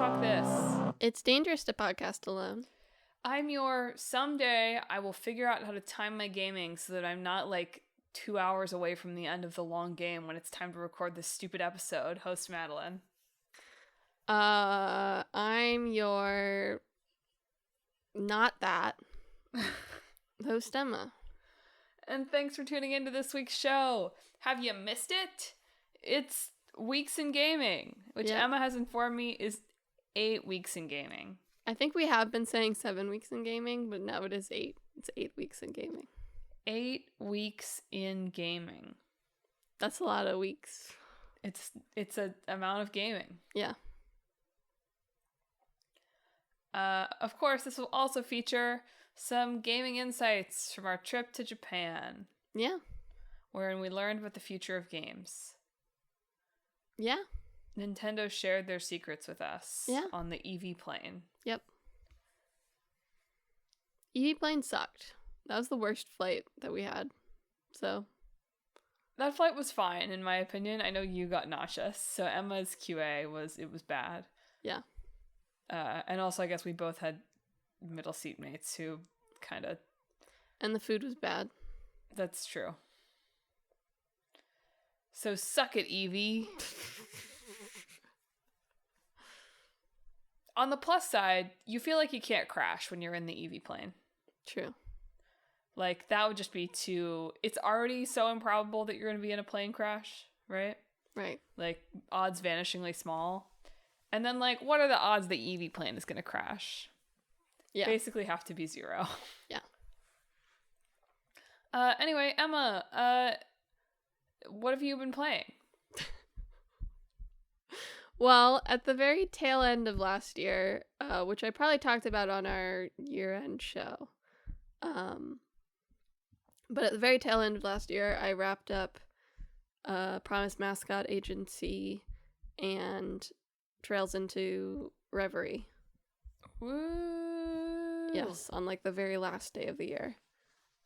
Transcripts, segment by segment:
talk this. It's dangerous to podcast alone. I'm your someday I will figure out how to time my gaming so that I'm not like 2 hours away from the end of the long game when it's time to record this stupid episode. Host Madelyn. I'm your not that host Emma. And thanks for tuning into this week's show. Have you missed it? It's Weeks in Gaming, which Emma has informed me is 8 weeks in gaming. I think we have been saying 7 weeks in gaming, but now it is 8. It's 8 weeks in gaming. 8 weeks in gaming. That's a lot of weeks. It's an amount of gaming. Yeah. Of course, this will also feature some gaming insights from our trip to Japan. Yeah. Wherein we learned about the future of games. Yeah. Nintendo shared their secrets with us on the EV plane. Yep. EV plane sucked. That was the worst flight that we had. So. That flight was fine, in my opinion. I know you got nauseous, so Emma's QA was bad. Yeah. And also, I guess we both had middle seat mates who kind of... And the food was bad. That's true. So suck it, Evie. On the plus side, you feel like you can't crash when you're in the EV plane. True. Like, that would just be too... It's already so improbable that you're going to be in a plane crash, right? Right. Like, odds vanishingly small. And then, like, what are the odds the EV plane is going to crash? Yeah. Basically have to be 0. Yeah. Anyway, Emma, what have you been playing? Well, at the very tail end of last year, which I probably talked about on our year-end show, but at the very tail end of last year, I wrapped up Promise Mascot Agency and Trails into Reverie. Woo! Yes, on like the very last day of the year.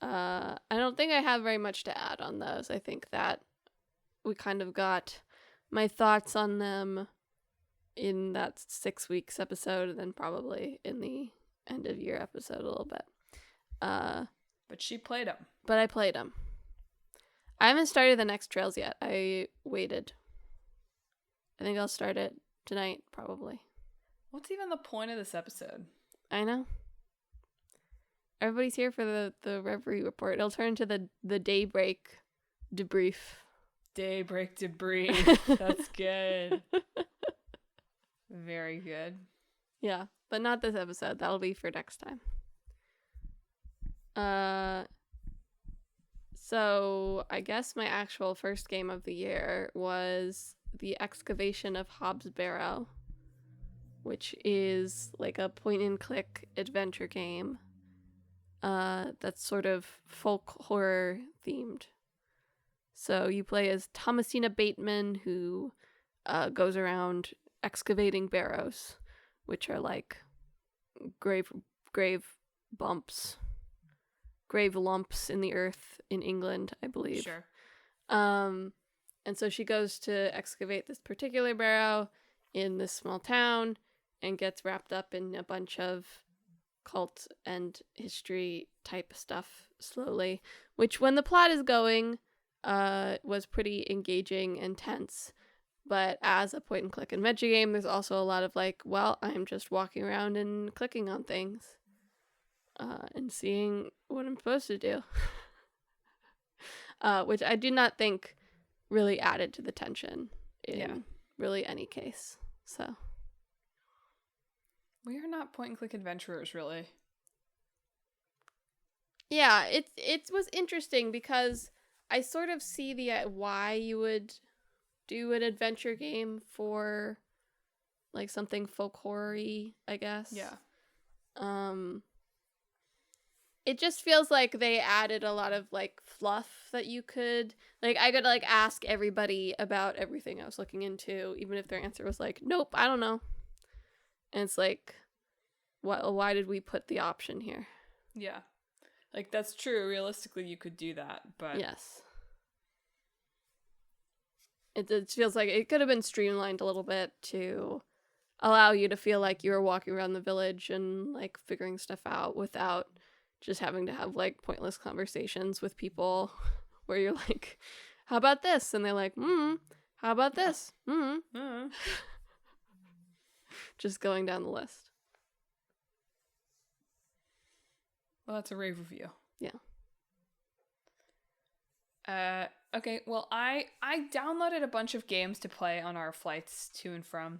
I don't think I have very much to add on those. I think that we kind of got my thoughts on them in that 6 weeks episode, and then probably in the end of year episode a little bit. But she played them. But I played them. I haven't started the next Trails yet. I waited. I think I'll start it tonight, probably. What's even the point of this episode? I know. Everybody's here for the Reverie report. It'll turn into the Daybreak debrief. Daybreak debrief. That's good. Very good. Yeah, but not this episode. That'll be for next time. So I guess my actual first game of the year was The Excavation of Hobbs Barrow, which is like a point-and-click adventure game that's sort of folk horror themed. So you play as Thomasina Bateman, who goes around excavating barrows, which are like grave lumps in the earth in England, I believe. Sure. And so she goes to excavate this particular barrow in this small town and gets wrapped up in a bunch of cult and history type stuff slowly, which when the plot is going was pretty engaging and tense. But as a point-and-click adventure game, there's also a lot of like, well, I'm just walking around and clicking on things and seeing what I'm supposed to do. Which I do not think really added to the tension in really any case. So we are not point-and-click adventurers, really. Yeah, it was interesting because I sort of see the why you would do an adventure game for like something folk horror-y, I guess. Yeah. It just feels like they added a lot of like fluff that you could like I could like ask everybody about everything I was looking into, even if their answer was like, nope, I don't know. And it's like, why did we put the option here? Yeah. Like, that's true. Realistically, you could do that, but... Yes. It feels like it could have been streamlined a little bit to allow you to feel like you're walking around the village and like figuring stuff out without just having to have like pointless conversations with people where you're like, how about this? And they're like, how about this? Just going down the list. Well, that's a rave review. Yeah. Okay, well, I downloaded a bunch of games to play on our flights to and from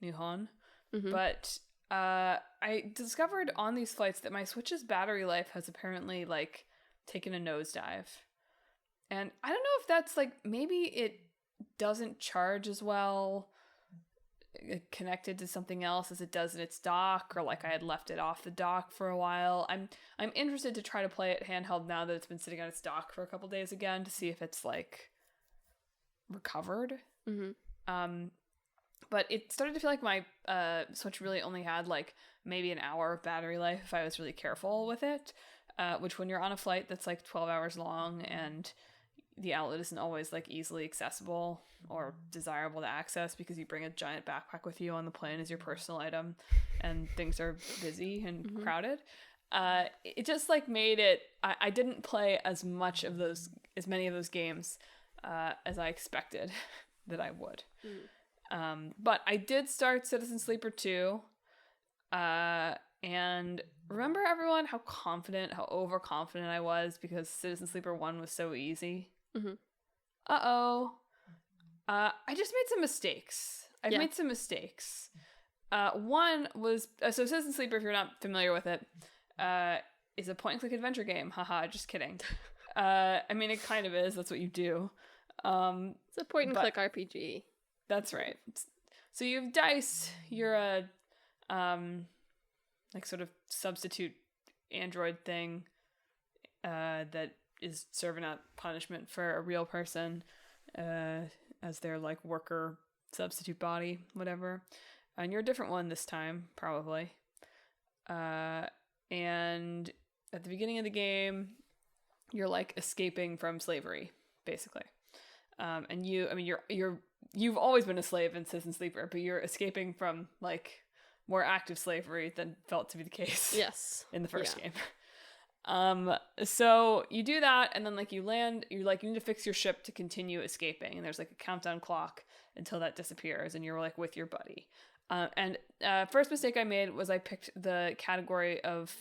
Nihon, but I discovered on these flights that my Switch's battery life has apparently, like, taken a nosedive. And I don't know if that's, like, maybe it doesn't charge as well connected to something else as it does in its dock, or like I had left it off the dock for a while. I'm interested to try to play it handheld now that it's been sitting on its dock for a couple days again to see if it's like recovered. But it started to feel like my Switch really only had like maybe an hour of battery life if I was really careful with it, which when you're on a flight that's like 12 hours long and the outlet isn't always like easily accessible or desirable to access because you bring a giant backpack with you on the plane as your personal item and things are busy and crowded. It just like made it, I didn't play as many of those games as I expected that I would. But I did start Citizen Sleeper 2. And remember everyone how overconfident I was because Citizen Sleeper 1 was so easy? I just made some mistakes. I've made some mistakes. One was, so Citizen Sleeper, if you're not familiar with it, is a point-and-click adventure game. Haha, just kidding. I mean, it kind of is. That's what you do. It's a point-and-click RPG. That's right. So you have dice. You're a, like, sort of substitute android thing that is serving out punishment for a real person as their like worker substitute body, whatever. And you're a different one this time, probably. And at the beginning of the game, you're like escaping from slavery, basically. And you've always been a slave in Citizen Sleeper, but you're escaping from like more active slavery than felt to be the case. Yes. In the first game. So you do that, and then like you land, you need to fix your ship to continue escaping, and there's like a countdown clock until that disappears, and you're like with your buddy. And first mistake I made was I picked the category of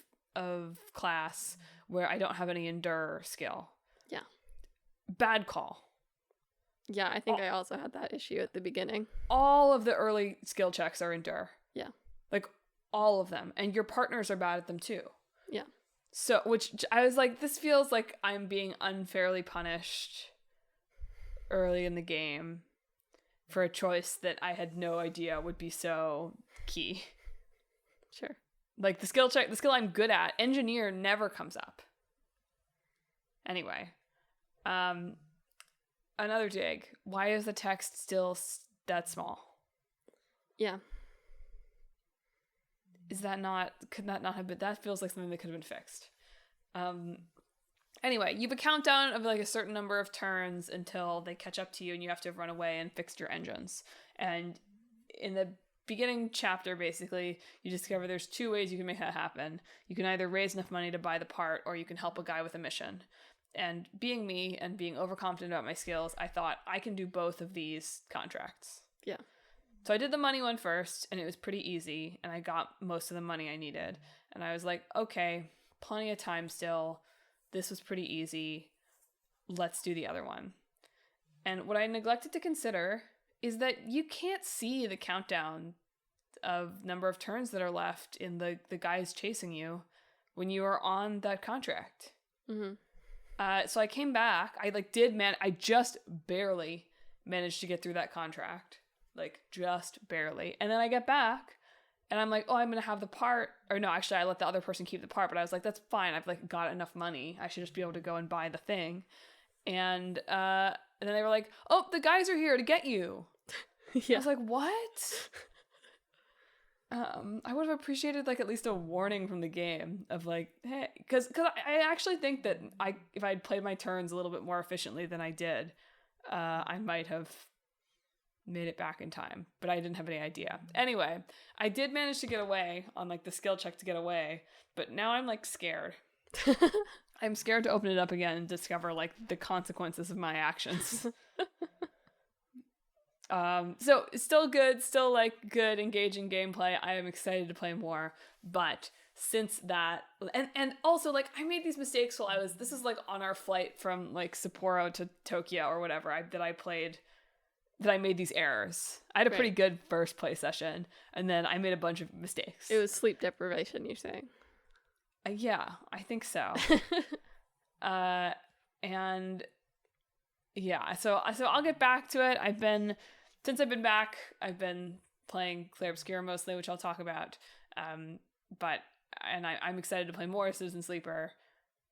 class where I don't have any endure skill. Yeah. Bad call. Yeah, I think I also had that issue at the beginning. All of the early skill checks are endure. Yeah. Like all of them, and your partners are bad at them too. Yeah. So, which I was like, this feels like I'm being unfairly punished early in the game for a choice that I had no idea would be so key. Sure. Like the skill I'm good at, engineer never comes up. Anyway, another dig. Why is the text still that small? Yeah. Could that not have been, that feels like something that could have been fixed. Anyway, you have a countdown of like a certain number of turns until they catch up to you and you have to run away and fix your engines. And in the beginning chapter, basically, you discover there's two ways you can make that happen. You can either raise enough money to buy the part, or you can help a guy with a mission. And being me and being overconfident about my skills, I thought I can do both of these contracts. Yeah. So I did the money one first, and it was pretty easy, and I got most of the money I needed. And I was like, okay, plenty of time still. This was pretty easy. Let's do the other one. And what I neglected to consider is that you can't see the countdown of number of turns that are left in the guys chasing you when you are on that contract. So I came back. I just barely managed to get through that contract. Like, just barely. And then I get back, and I'm like, oh, I'm going to have the part. Or no, actually, I let the other person keep the part, but I was like, that's fine. I've, like, got enough money. I should just be able to go and buy the thing. And then they were like, oh, the guys are here to get you. Yeah. I was like, what? I would have appreciated, like, at least a warning from the game of, like, hey, because I actually think that if I'd played my turns a little bit more efficiently than I did, I might have made it back in time, but I didn't have any idea. Anyway, I did manage to get away on like the skill check to get away, but now I'm like scared. I'm scared to open it up again and discover like the consequences of my actions. So it's still good, still like good, engaging gameplay. I am excited to play more, but since that, and also like I made these mistakes while this is like on our flight from like Sapporo to Tokyo or whatever that I made these errors. I had a pretty good first play session, and then I made a bunch of mistakes. It was sleep deprivation, you're saying? Yeah, I think so. And yeah, so I'll get back to it. Since I've been back, I've been playing Clair Obscura mostly, which I'll talk about. I'm excited to play more Citizen Sleeper.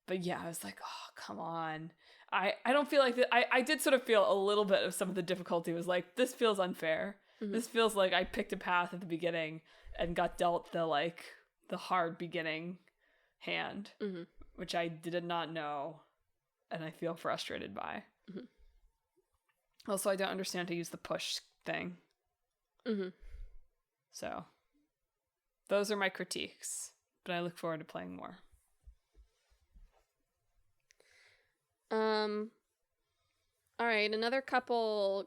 But yeah, I was like, oh, come on. I don't feel like that. I did sort of feel a little bit of some of the difficulty was like, this feels unfair. Mm-hmm. This feels like I picked a path at the beginning and got dealt the hard beginning hand, mm-hmm. which I did not know, and I feel frustrated by. Mm-hmm. Also, I don't understand how to use the push thing. Mm-hmm. So, those are my critiques, but I look forward to playing more. All right, another couple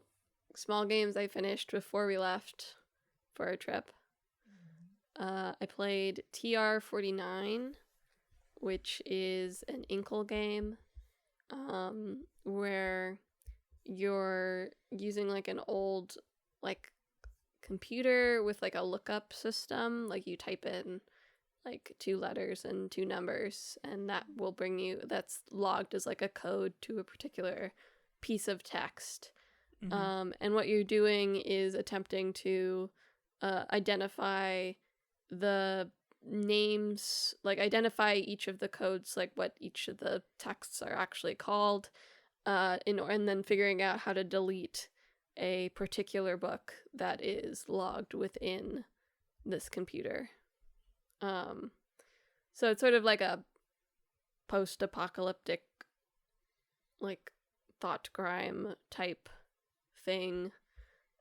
small games I finished before we left for our trip. I played TR49, which is an Inkle game, where you're using like an old like computer with like a lookup system. Like you type in like 2 letters and 2 numbers, and that's logged as like a code to a particular piece of text. Mm-hmm. And what you're doing is attempting to identify the names, like identify each of the codes, like what each of the texts are actually called, and then figuring out how to delete a particular book that is logged within this computer. So it's sort of like a post-apocalyptic, like, thought crime type thing.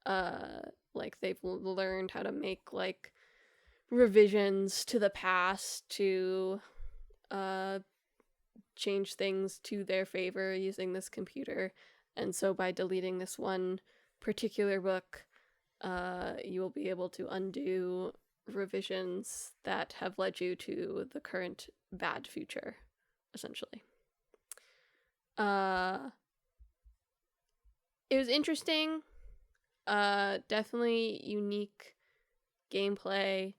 Like, they've learned how to make, like, revisions to the past to, change things to their favor using this computer. And so by deleting this one particular book, you will be able to undo revisions that have led you to the current bad future, essentially. It was interesting. Definitely unique gameplay.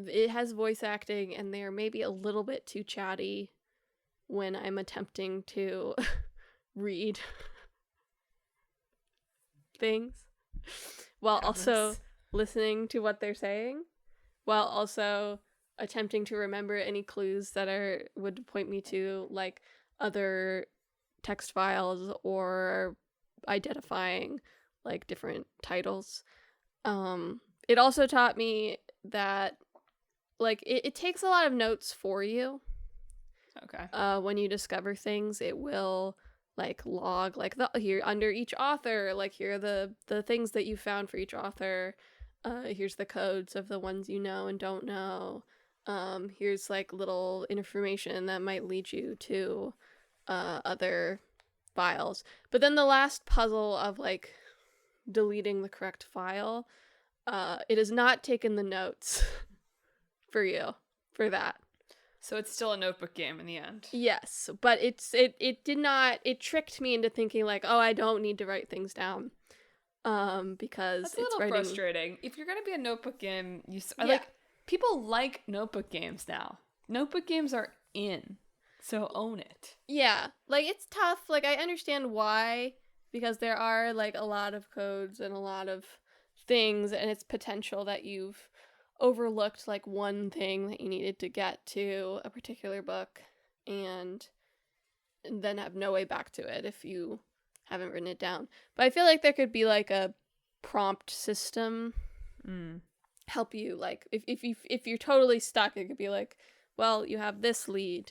It has voice acting, and they're maybe a little bit too chatty when I'm attempting to read things, while also listening to what they're saying, while also attempting to remember any clues that would point me to like other text files or identifying like different titles. It also taught me that like it takes a lot of notes for you. Okay. When you discover things, it will like log like here under each author, like here are the things that you found for each author. Here's the codes of the ones you know and don't know. Here's like little information that might lead you to other files. But then the last puzzle of like deleting the correct file, it has not taken the notes for you for that. So it's still a notebook game in the end. Yes, but it did not. It tricked me into thinking like, oh, I don't need to write things down, because that's a little frustrating. If you're gonna be a notebook game, like people like notebook games now. Notebook games are in, so own it. Yeah, like it's tough. Like I understand why, because there are like a lot of codes and a lot of things, and it's potential that you've overlooked like one thing that you needed to get to a particular book and then have no way back to it if you haven't written it down. But I feel like there could be like a prompt system help you, like if you're totally stuck, it could be like, well, you have this lead,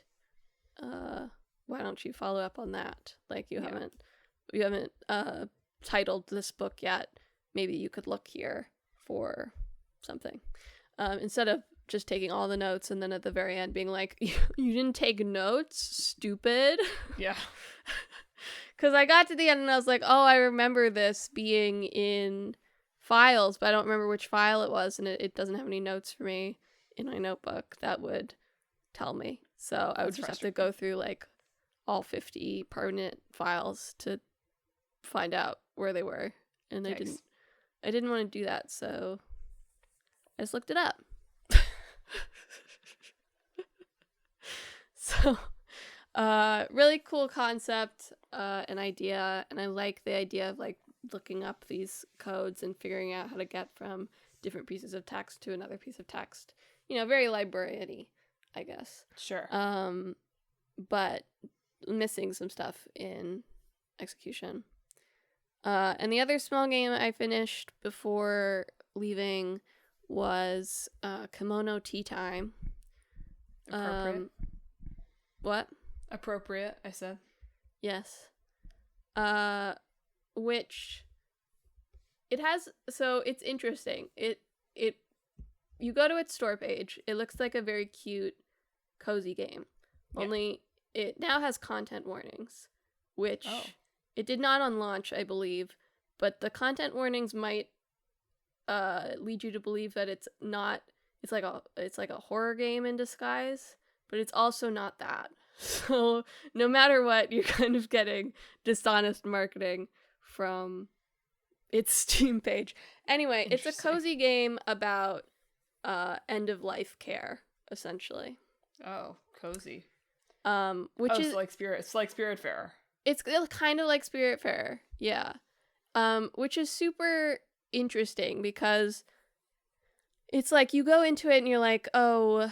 why don't you follow up on that? Like you haven't titled this book yet, maybe you could look here for something. Instead of just taking all the notes and then at the very end being like, you didn't take notes, stupid. Yeah. Because I got to the end and I was like, oh, I remember this being in files, but I don't remember which file it was, and it doesn't have any notes for me in my notebook that would tell me. So I would just have to go through like all 50 permanent files to find out where they were. And I didn't want to do that, so I just looked it up. So really cool concept, an idea, and I like the idea of like looking up these codes and figuring out how to get from different pieces of text to another piece of text. You know, very librarian-y, I guess. Sure. But missing some stuff in execution. And the other small game I finished before leaving was Kimono Tea Time. Appropriate. What? Appropriate, I said. Yes. Which it has, so it's interesting. It you go to its store page, it looks like a very cute, cozy game. Yeah. Only it now has content warnings, which it did not on launch, I believe, but the content warnings might lead you to believe that it's not, it's like a horror game in disguise, but it's also not that. So no matter what, you're kind of getting dishonest marketing from its Steam page. Anyway, it's a cozy game about end-of-life care, essentially. Oh, cozy. Which is it's like Spiritfarer. It's kind of like Spiritfarer, yeah. Which is super interesting because it's like you go into it and you're like, oh,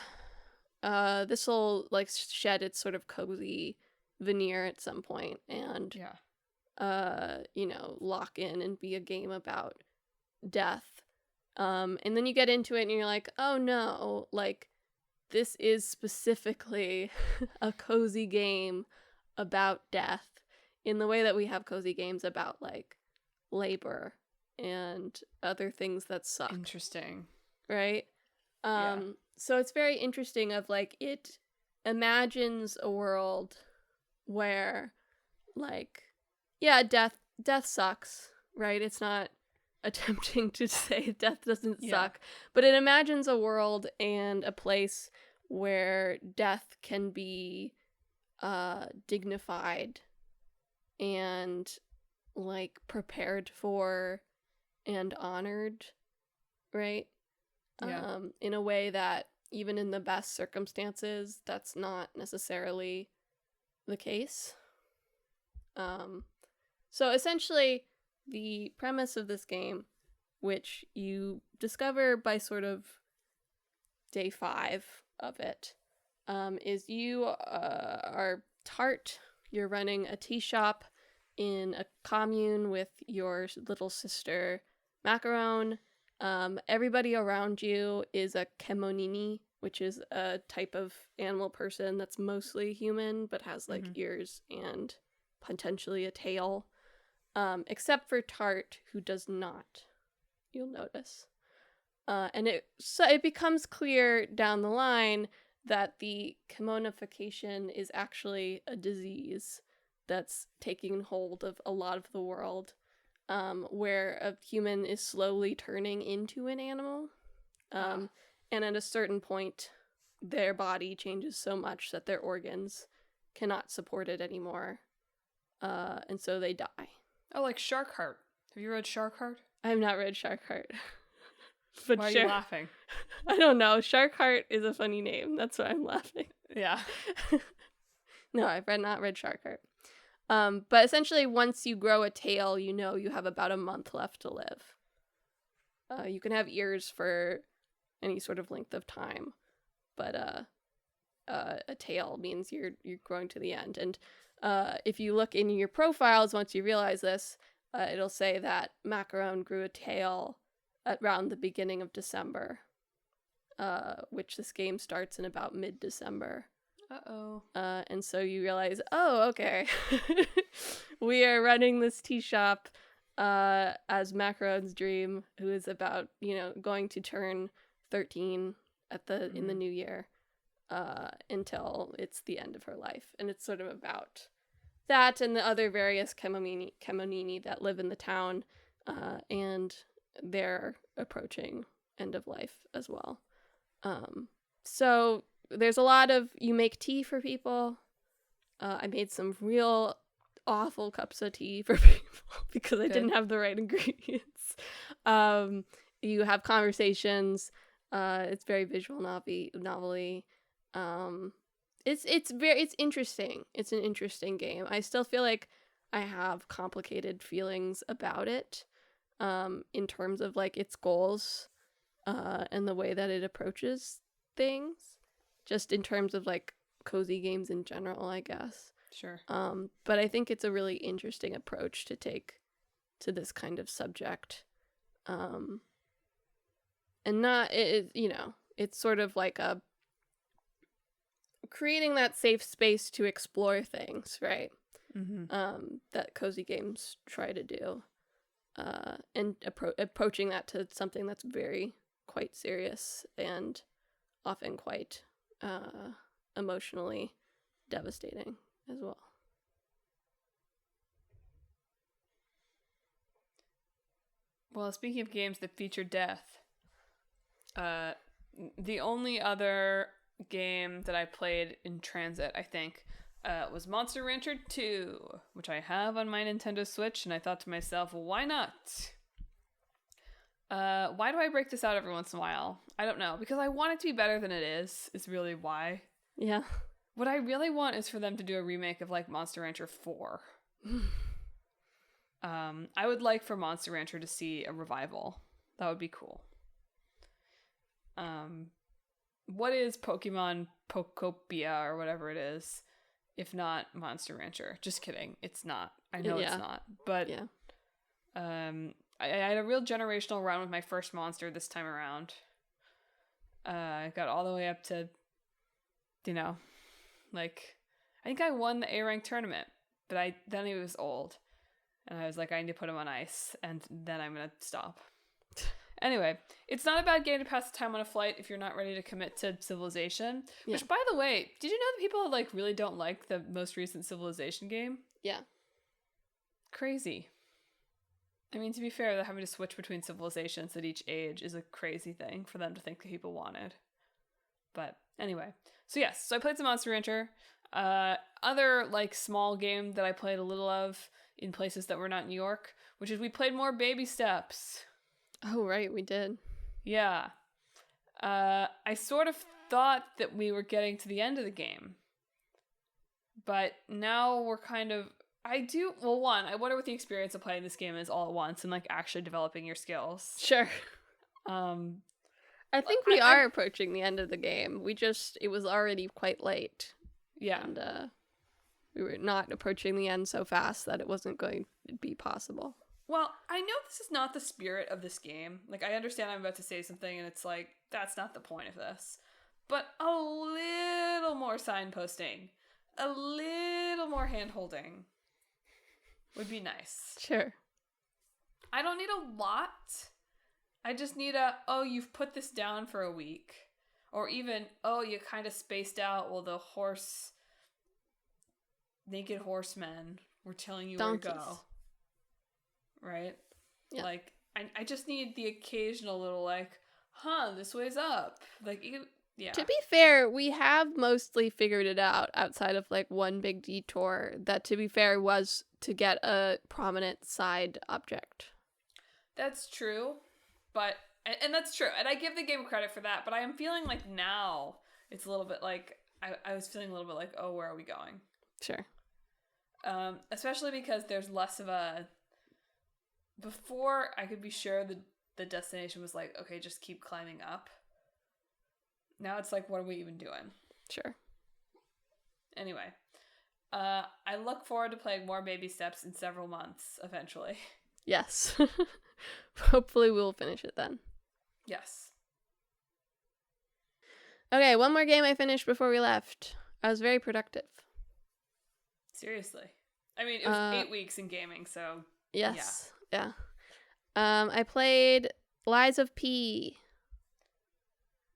this will like shed its sort of cozy veneer at some point and you know, lock in and be a game about death. And then you get into it and you're like, oh no, like this is specifically a cozy game about death in the way that we have cozy games about like labor and other things that suck. Interesting. Right? So it's very interesting of like it imagines a world where like death sucks, right? It's not attempting to say death doesn't suck, but it imagines a world and a place where death can be dignified and like prepared for and honored, right? In a way that even in the best circumstances, that's not necessarily the case. So essentially, the premise of this game, which you discover by sort of day 5 of it, is you are Tart. You're running a tea shop in a commune with your little sister, Macaron. Everybody around you is a kemonini, which is a type of animal person that's mostly human, but has like ears and potentially a tail. Except for Tart, who does not, you'll notice. And it becomes clear down the line that the kimonification is actually a disease that's taking hold of a lot of the world, where a human is slowly turning into an animal. And at a certain point, their body changes so much that their organs cannot support it anymore. And so they die. Oh, like Sharkheart. Have you read Sharkheart? I have not read Sharkheart. But why are you laughing? I don't know. Sharkheart is a funny name. That's why I'm laughing. Yeah. No, I've not read Sharkheart. But essentially, once you grow a tail, you know you have about a month left to live. You can have ears for any sort of length of time, but a tail means you're growing to the end. And if you look in your profiles, once you realize this, it'll say that Macaron grew a tail around the beginning of December, which this game starts in about mid-December. Uh-oh. And so you realize, oh, okay, we are running this tea shop as Macaron's dream, who is about, going to turn 13 in the new year, until it's the end of her life. And it's sort of about that and the other various Chemonini that live in the town, and they're approaching end of life as well. So there's a lot of, you make tea for people. I made some real awful cups of tea for people because I didn't have the right ingredients. You have conversations. It's very visual novelty. It's interesting. It's an interesting game. I still feel like I have complicated feelings about it, in terms of like its goals, and the way that it approaches things, just in terms of like cozy games in general, I guess. Sure. But I think it's a really interesting approach to take to this kind of subject. And not, it's sort of like a creating that safe space to explore things, right? Mm-hmm. That cozy games try to do. And approaching that to something that's quite serious and often quite emotionally devastating as well. Well, speaking of games that feature death, the only other game that I played in transit, I think, was Monster Rancher 2, which I have on my Nintendo Switch, and I thought to myself, why not? Why do I break this out every once in a while? I don't know, because I want it to be better than it is really why. Yeah. What I really want is for them to do a remake of, like, Monster Rancher 4. I would like for Monster Rancher to see a revival. That would be cool. What is Pokemon Pokopia or whatever it is, if not Monster Rancher? Just kidding. It's not. I know it's not. But yeah. I had a real generational run with my first monster this time around. I got all the way up to, like, I think I won the A-rank tournament, but then he was old. And I was like, I need to put him on ice, and then I'm going to stop. Anyway, it's not a bad game to pass the time on a flight if you're not ready to commit to Civilization. Yeah. Which, by the way, did you know that people like really don't like the most recent Civilization game? Yeah. Crazy. I mean, to be fair, they're having to switch between civilizations at each age is a crazy thing for them to think that people wanted. But anyway, so I played some Monster Rancher. Other like small game that I played a little of in places that were not New York, which is we played more Baby Steps. Oh, right, we did. Yeah. I sort of thought that we were getting to the end of the game. But now we're kind of... I wonder what the experience of playing this game is all at once and, like, actually developing your skills. Sure. I think we are approaching the end of the game. It was already quite late. Yeah. And we were not approaching the end so fast that it wasn't going to be possible. Well, I know this is not the spirit of this game. Like, I understand I'm about to say something, and it's like, that's not the point of this. But a little more signposting, a little more hand-holding would be nice. Sure. I don't need a lot. I just need you've put this down for a week. Or even, you kind of spaced out while the naked horsemen were telling you Donkeys. Where to go. Right? Yeah. Like, I just need the occasional little, like, this way's up. Like, yeah. To be fair, we have mostly figured it out outside of, like, one big detour that, to be fair, was to get a prominent side object. That's true. But, and that's true. And I give the game credit for that. But I am feeling like now it's a little bit like, I was feeling a little bit like, where are we going? Sure. Especially because there's less of a... Before, I could be sure the destination was like, okay, just keep climbing up. Now it's like, what are we even doing? Sure. Anyway, I look forward to playing more Baby Steps in several months, eventually. Yes. Hopefully we'll finish it then. Yes. Okay, one more game I finished before we left. I was very productive. Seriously. I mean, it was 8 weeks in gaming, so... Yes. Yeah. I played Lies of P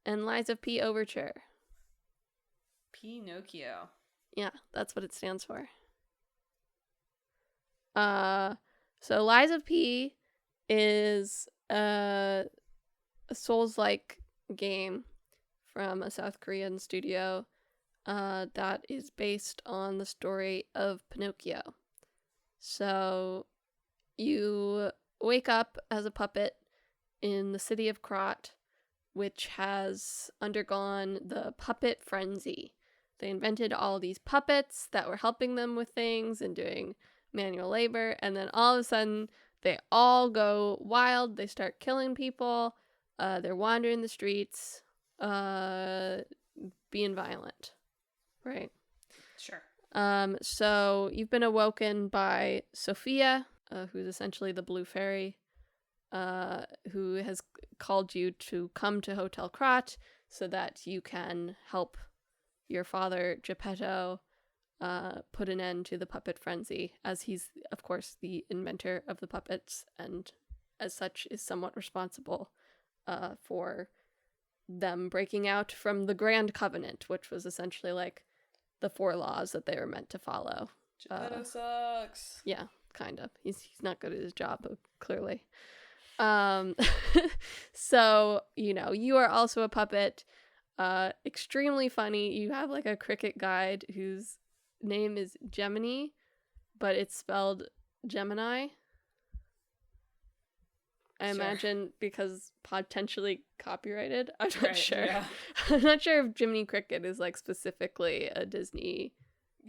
and Lies of P Overture. Pinocchio. Yeah, that's what it stands for. So Lies of P is a Souls-like game from a South Korean studio that is based on the story of Pinocchio. So you wake up as a puppet in the city of Krat, which has undergone the puppet frenzy. They invented all these puppets that were helping them with things and doing manual labor, and then all of a sudden they all go wild. They start killing people. They're wandering the streets, being violent, right? Sure. So you've been awoken by Sophia, who's essentially the blue fairy, who has called you to come to Hotel Krat so that you can help your father, Geppetto, put an end to the puppet frenzy, as he's, of course, the inventor of the puppets, and as such is somewhat responsible for them breaking out from the Grand Covenant, which was essentially like the 4 laws that they were meant to follow. Geppetto sucks. Yeah, kind of. He's not good at his job, clearly. So, you are also a puppet. Extremely funny. You have like a cricket guide whose name is Gemini, but it's spelled Gemini. I imagine because potentially copyrighted. I'm not sure. Yeah. I'm not sure if Jiminy Cricket is like specifically a Disney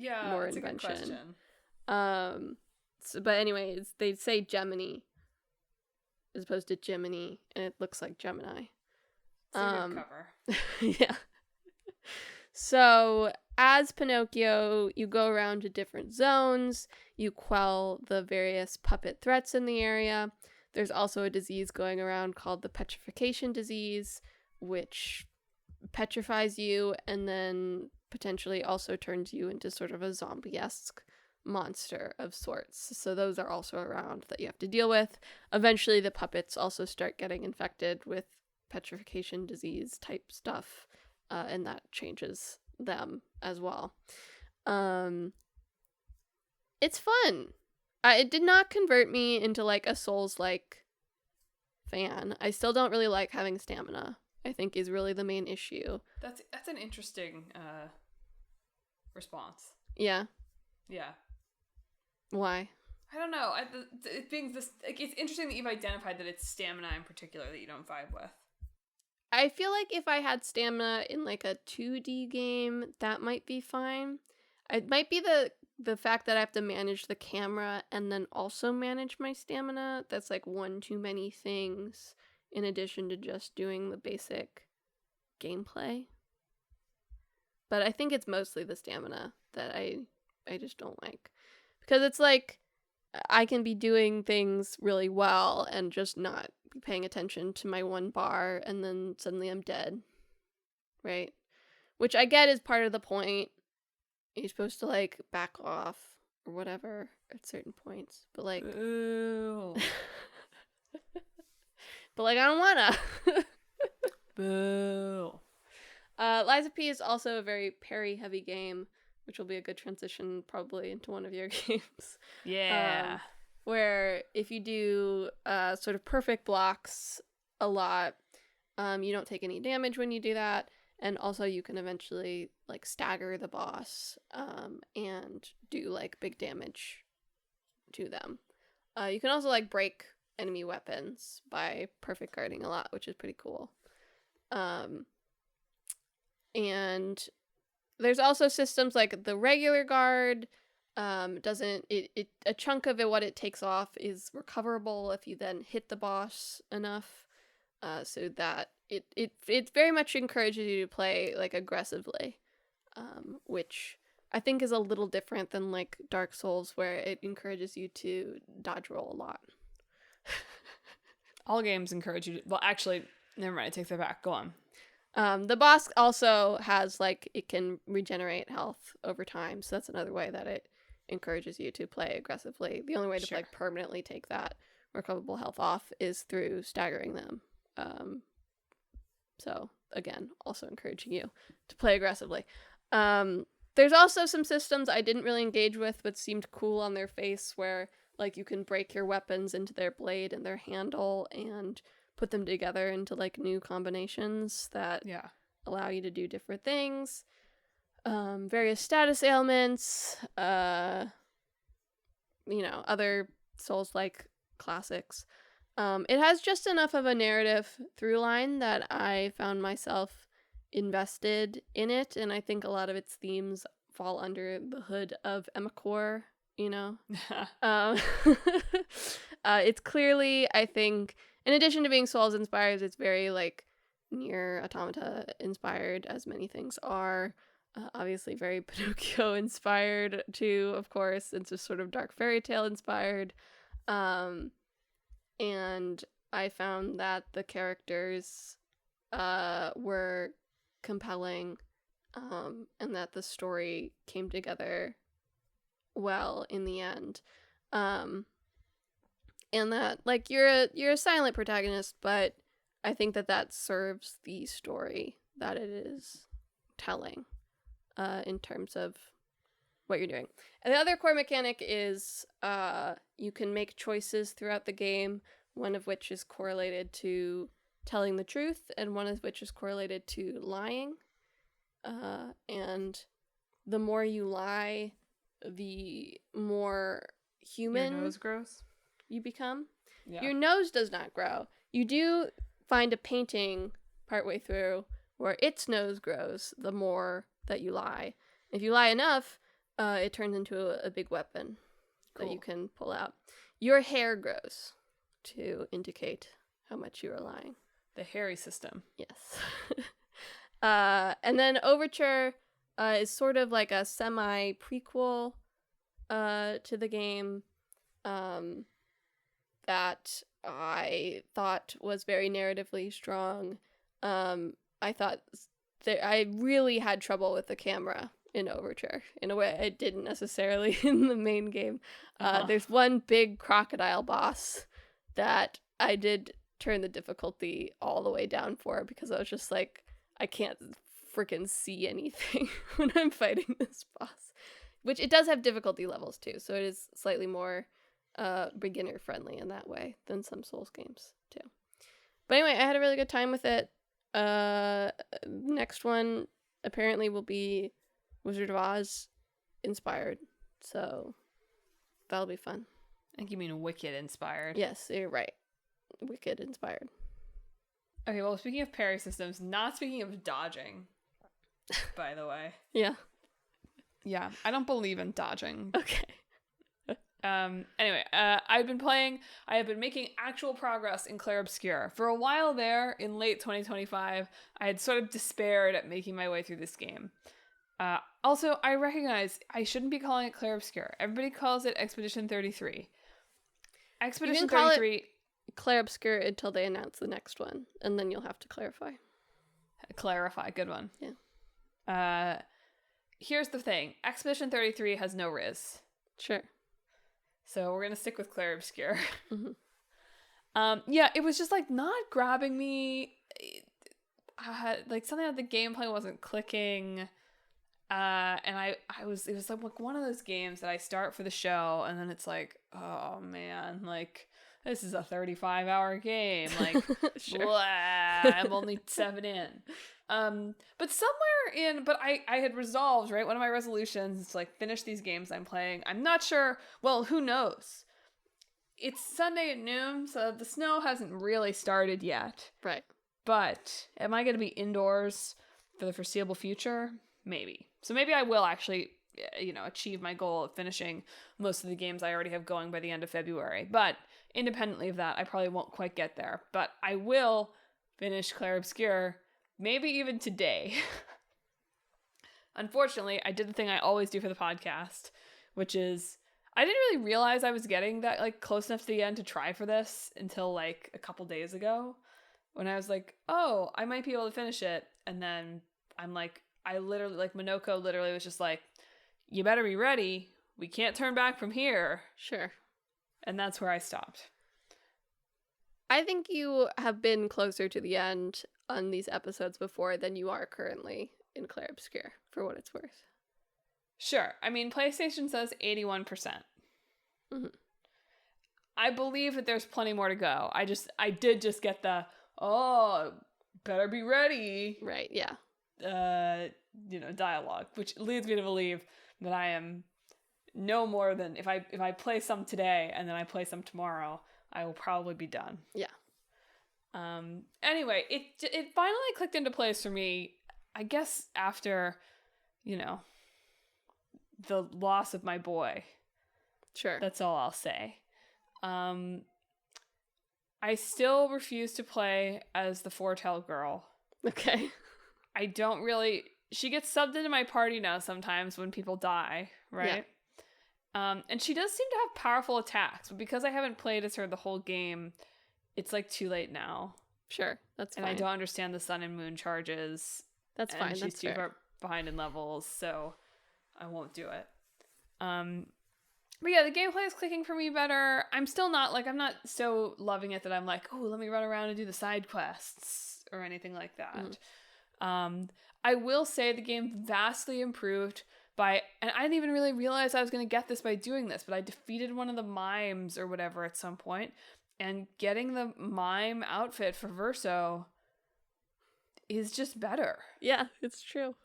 that's invention. A good question. But anyway, they say Gemini as opposed to Gemini, and it looks like Gemini. It's a good cover. Yeah. So, as Pinocchio, you go around to different zones. You quell the various puppet threats in the area. There's also a disease going around called the petrification disease, which petrifies you and then potentially also turns you into sort of a zombie-esque monster of sorts. So those are also around that you have to deal with. Eventually, the puppets also start getting infected with petrification disease type stuff, and that changes them as well. It's fun. It did not convert me into like a Souls-like fan. I still don't really like having stamina, I think is really the main issue. That's an interesting response. Yeah. Yeah. Why? I don't know. It being this, like, it's interesting that you've identified that it's stamina in particular that you don't vibe with. I feel like if I had stamina in like a 2D game, that might be fine. It might be the fact that I have to manage the camera and then also manage my stamina. That's like one too many things in addition to just doing the basic gameplay. But I think it's mostly the stamina that I just don't like. Because it's like I can be doing things really well and just not be paying attention to my one bar, and then suddenly I'm dead. Right? Which I get is part of the point. You're supposed to like back off or whatever at certain points. But like Boo. But like I don't wanna. Boo. Lies of P is also a very parry heavy game, which will be a good transition probably into one of your games. Yeah. Where if you do sort of perfect blocks a lot, you don't take any damage when you do that, and also you can eventually like stagger the boss and do like big damage to them. You can also like break enemy weapons by perfect guarding a lot, which is pretty cool. And there's also systems like the regular guard doesn't a chunk of it, what it takes off is recoverable if you then hit the boss enough, so that it very much encourages you to play like aggressively, which I think is a little different than like Dark Souls, where it encourages you to dodge roll a lot. All games encourage you to, well, actually, never mind, I take that back. Go on. The boss also has like, it can regenerate health over time, so that's another way that it encourages you to play aggressively. The only way to like permanently take that recoverable health off is through staggering them. So again, also encouraging you to play aggressively. There's also some systems I didn't really engage with but seemed cool on their face, where like you can break your weapons into their blade and their handle and put them together into like new combinations that allow you to do different things. Various status ailments, other Souls-like classics. It has just enough of a narrative through line that I found myself invested in it, and I think a lot of its themes fall under the hood of Emma Core, It's clearly, I think, in addition to being Souls inspired, it's very like Nier Automata inspired, as many things are. Obviously very Pinocchio inspired too, of course. It's just sort of dark fairy tale inspired. And I found that the characters were compelling, and that the story came together well in the end. And that like you're a silent protagonist, but I think that serves the story that it is telling, in terms of what you're doing. And the other core mechanic is you can make choices throughout the game, one of which is correlated to telling the truth, and one of which is correlated to lying. And the more you lie, the more human your nose grows. You become. Yeah. Your nose does not grow. You do find a painting partway through where its nose grows the more that you lie. If you lie enough, it turns into a big weapon that you can pull out. Your hair grows to indicate how much you are lying. The hairy system. Yes. And then Overture is sort of like a semi-prequel to the game that I thought was very narratively strong. I thought I really had trouble with the camera in Overture in a way I didn't necessarily in the main game. There's one big crocodile boss that I did turn the difficulty all the way down for, because I was just like, I can't freaking see anything when I'm fighting this boss. Which it does have difficulty levels too, so it is slightly more beginner friendly in that way than some Souls games too. But anyway, I had a really good time with it. Next one apparently will be Wizard of Oz inspired, so that'll be fun. I think you mean Wicked inspired. Yes, you're right. Wicked inspired. Okay, well, speaking of parry systems, not speaking of dodging, by the way. Yeah. Yeah, I don't believe in dodging. Okay. Anyway, I have been making actual progress in Clair Obscur. For a while there, in late 2025, I had sort of despaired at making my way through this game. Also, I recognize I shouldn't be calling it Clair Obscur. Everybody calls it Expedition 33. Expedition 33... Clair Obscur until they announce the next one, and then you'll have to clarify. Good one. Yeah. Here's the thing. Expedition 33 has no Riz. Sure. So we're going to stick with Clair Obscur. Mm-hmm. Yeah, it was just like not grabbing me. Like something about the gameplay wasn't clicking. And it was like one of those games that I start for the show and then it's like, oh man, like this is a 35-hour game. Like, sure. blah, I'm only 7 in. But I had resolved, right? One of my resolutions is to like finish these games I'm playing. I'm not sure. Well, who knows? It's Sunday at noon, so the snow hasn't really started yet. Right. But am I going to be indoors for the foreseeable future? Maybe. So maybe I will actually, achieve my goal of finishing most of the games I already have going by the end of February. But independently of that, I probably won't quite get there. But I will finish Clair Obscur, maybe even today. Unfortunately, I did the thing I always do for the podcast, which is I didn't really realize I was getting that like close enough to the end to try for this until like a couple days ago when I was like, oh, I might be able to finish it. And then I'm like, Minoko literally was just like, you better be ready. We can't turn back from here. Sure. And that's where I stopped. I think you have been closer to the end on these episodes before than you are currently in Clair Obscur, for what it's worth. Sure. I mean, PlayStation says 81%. Mm-hmm. I believe that there's plenty more to go. I did just get the, oh, better be ready. Right, yeah. Dialogue, which leads me to believe that I am no more than, if I play some today and then I play some tomorrow, I will probably be done. Yeah. Anyway, it finally clicked into place for me, I guess, after, the loss of my boy. Sure. That's all I'll say. I still refuse to play as the Foretell girl. Okay. I don't really... She gets subbed into my party now sometimes when people die, right? Yeah. And she does seem to have powerful attacks, but because I haven't played as her the whole game, it's like too late now. Sure, that's fine. And I don't understand the sun and moon charges. That's fine, she's too far behind in levels, so I won't do it. But yeah, the gameplay is clicking for me better. I'm still not, I'm not so loving it that I'm like, oh, let me run around and do the side quests or anything like that. I will say the game vastly improved and I didn't even really realize I was going to get this by doing this, but I defeated one of the mimes or whatever at some point, and getting the mime outfit for Verso is just better. Yeah, it's true.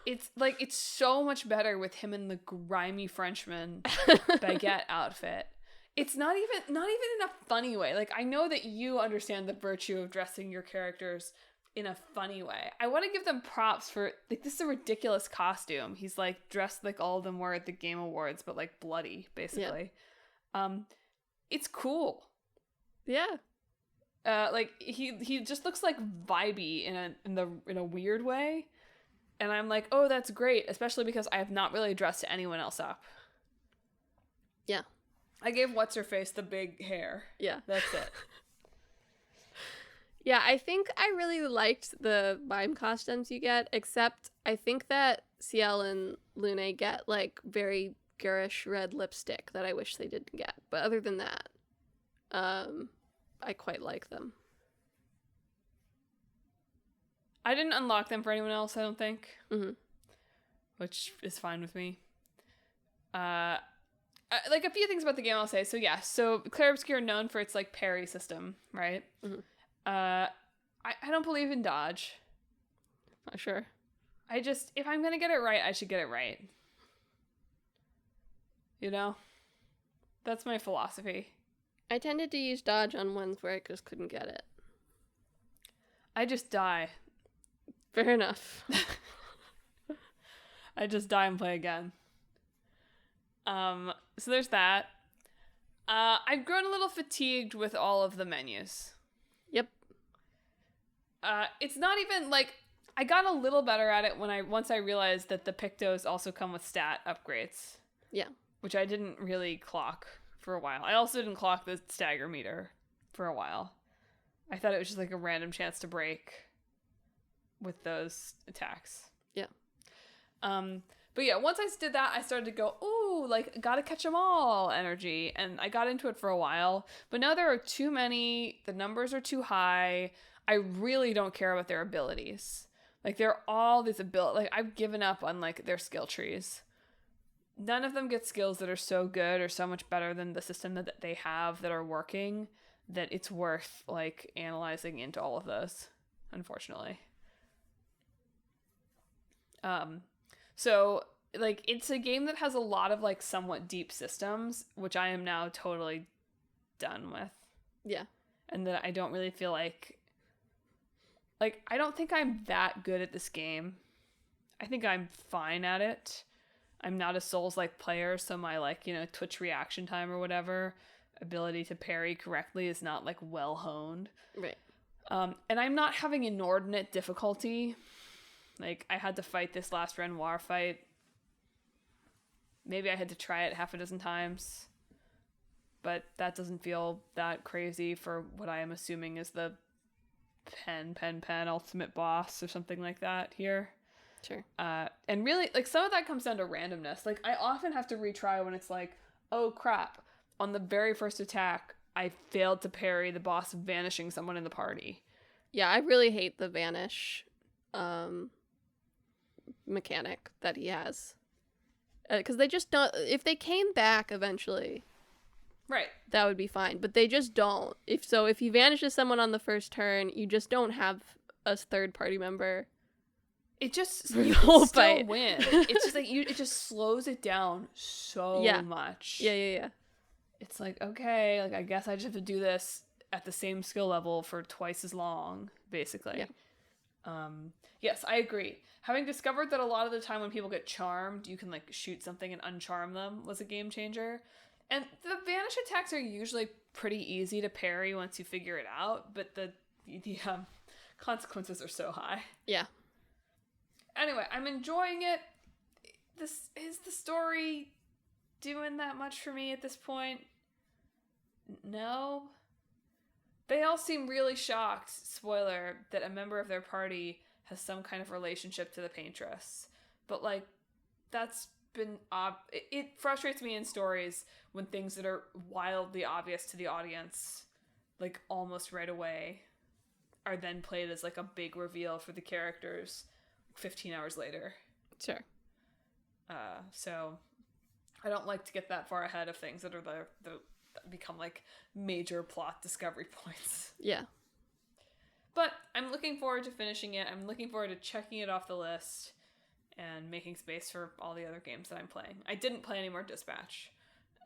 It's so much better with him in the grimy Frenchman baguette outfit. It's not even in a funny way. I know that you understand the virtue of dressing your characters in a funny way. I want to give them props for, this is a ridiculous costume. He's dressed like all of them were at the Game Awards, but bloody, basically. Yeah. It's cool. Yeah. He just looks vibey in a weird way. And I'm like, oh, that's great, especially because I have not really dressed anyone else up. Yeah. I gave What's-Her-Face the big hair. Yeah. That's it. Yeah, I think I really liked the mime costumes you get, except I think that Ciel and Lune get, very garish red lipstick that I wish they didn't get. But other than that, I quite like them. I didn't unlock them for anyone else, I don't think. Mm-hmm. Which is fine with me. A few things about the game I'll say. So yeah, Clair Obscur known for its parry system, right? Mm-hmm. I don't believe in dodge. Not sure. If I'm gonna get it right, I should get it right. That's my philosophy. I tended to use dodge on ones where I just couldn't get it. I just die. Fair enough. I just die and play again. So there's that. I've grown a little fatigued with all of the menus. Yep. It's not even I got a little better at it once I realized that the Pictos also come with stat upgrades. Yeah. Which I didn't really clock for a while. I also didn't clock the stagger meter for a while. I thought it was just a random chance to break with those attacks. Yeah. But yeah, once I did that, I started to go, ooh, gotta catch them all energy. And I got into it for a while. But now there are too many. The numbers are too high. I really don't care about their abilities. They're all these abilities. I've given up on, their skill trees. None of them get skills that are so good or so much better than the system that they have that are working that it's worth, analyzing into all of those, unfortunately. So, it's a game that has a lot of, somewhat deep systems, which I am now totally done with. Yeah. And that I don't really feel I don't think I'm that good at this game. I think I'm fine at it. I'm not a Souls-like player, so my, Twitch reaction time or whatever, ability to parry correctly is not, well-honed. Right. And I'm not having inordinate difficulty. I had to fight this last Renoir fight. Maybe I had to try it half a dozen times. But that doesn't feel that crazy for what I am assuming is the pen ultimate boss or something like that here. Sure. And really, some of that comes down to randomness. I often have to retry when it's oh crap, on the very first attack, I failed to parry the boss vanishing someone in the party. Yeah, I really hate the vanish mechanic that he has. Because they just don't... If they came back eventually... Right. That would be fine. But they just don't. If he vanishes someone on the first turn, you just don't have a third party member. It just... For You the whole can still fight. win. It's just like... It just slows it down so much. Yeah. It's like, okay, like I guess I just have to do this at the same skill level for twice as long, basically. Yeah. Yes, I agree. Having discovered that a lot of the time when people get charmed, you can like shoot something and uncharm them was a game changer. And the vanish attacks are usually pretty easy to parry once you figure it out, but the consequences are so high. Yeah. Anyway, I'm enjoying it. Is the story doing that much for me at this point? No. They all seem really shocked, spoiler, that a member of their party has some kind of relationship to the paintress. But, like, that's been... It frustrates me in stories when things that are wildly obvious to the audience, like, almost right away, are then played as, like, a big reveal for the characters 15 hours later. Sure. So, I don't like to get that far ahead of things that are the become like major plot discovery points. Yeah. But I'm looking forward to finishing it. I'm looking forward to checking it off the list and making space for all the other games that I'm playing. I didn't play any more Dispatch.